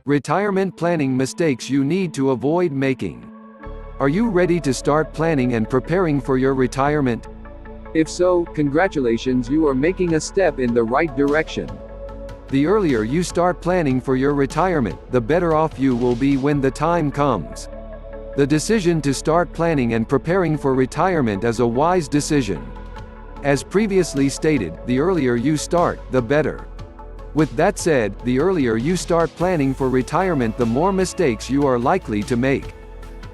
Retirement planning mistakes you need to avoid making. Are you ready to start planning and preparing for your retirement? If so, congratulations, you are making a step in the right direction. The earlier you start planning for your retirement, the better off you will be when the time comes. The decision to start planning and preparing for retirement is a wise decision. As previously stated, the earlier you start, the better. With that said, the earlier you start planning for retirement, the more mistakes you are likely to make.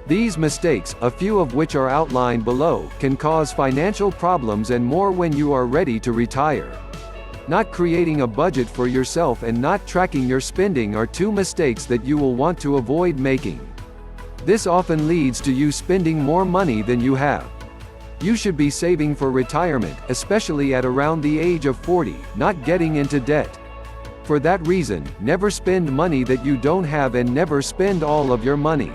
These mistakes, a few of which are outlined below, can cause financial problems and more when you are ready to retire. Not creating a budget for yourself and not tracking your spending are two mistakes that you will want to avoid making. This often leads to you spending more money than you have. You should be saving for retirement, especially at around the age of 40, not getting into debt. For that reason, never spend money that you don't have and never spend all of your money.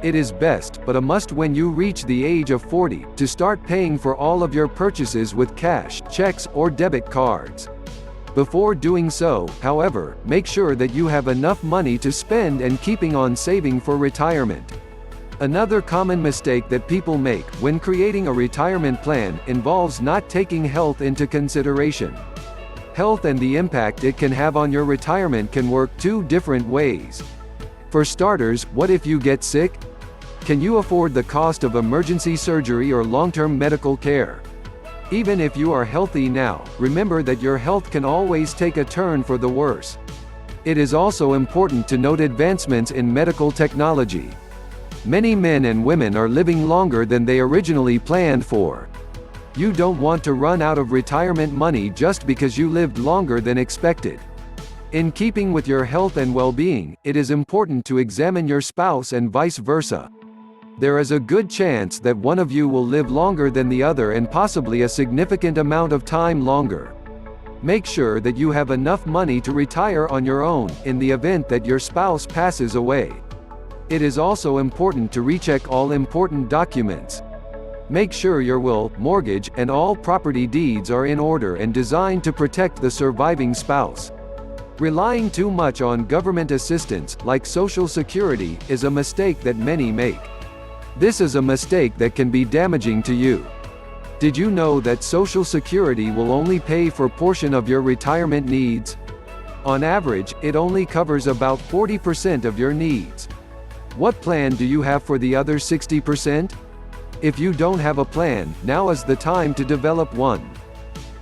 It is best, but a must when you reach the age of 40, to start paying for all of your purchases with cash, checks, or debit cards. Before doing so, however, make sure that you have enough money to spend and keeping on saving for retirement. Another common mistake that people make when creating a retirement plan involves not taking health into consideration. Health and the impact it can have on your retirement can work two different ways. For starters, what if you get sick? Can you afford the cost of emergency surgery or long-term medical care? Even if you are healthy now, remember that your health can always take a turn for the worse. It is also important to note advancements in medical technology. Many men and women are living longer than they originally planned for. You don't want to run out of retirement money just because you lived longer than expected. In keeping with your health and well-being, it is important to examine your spouse and vice versa. There is a good chance that one of you will live longer than the other and possibly a significant amount of time longer. Make sure that you have enough money to retire on your own, in the event that your spouse passes away. It is also important to recheck all important documents. Make sure your will, mortgage, and all property deeds are in order and designed to protect the surviving spouse. Relying too much on government assistance, like Social Security, is a mistake that many make. This is a mistake that can be damaging to you. Did you know that Social Security will only pay for a portion of your retirement needs? On average, it only covers about 40% of your needs. What plan do you have for the other 60%? If you don't have a plan, now is the time to develop one.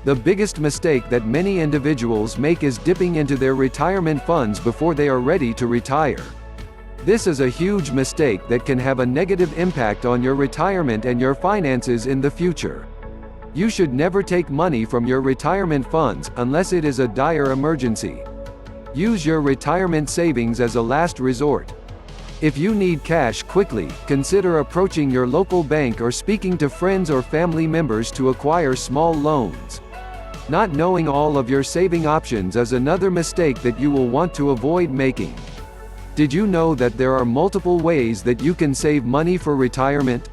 The biggest mistake that many individuals make is dipping into their retirement funds before they are ready to retire. This is a huge mistake that can have a negative impact on your retirement and your finances in the future. You should never take money from your retirement funds, unless it is a dire emergency. Use your retirement savings as a last resort. If you need cash quickly, consider approaching your local bank or speaking to friends or family members to acquire small loans. Not knowing all of your saving options is another mistake that you will want to avoid making. Did you know that there are multiple ways that you can save money for retirement?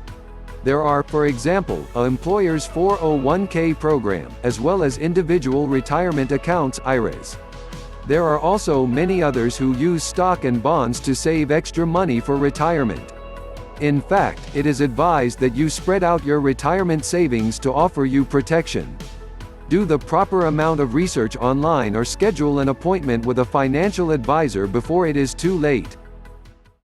There are, for example, an employer's 401k program, as well as individual retirement accounts (IRAs). There are also many others who use stock and bonds to save extra money for retirement. In fact, it is advised that you spread out your retirement savings to offer you protection. Do the proper amount of research online or schedule an appointment with a financial advisor before it is too late.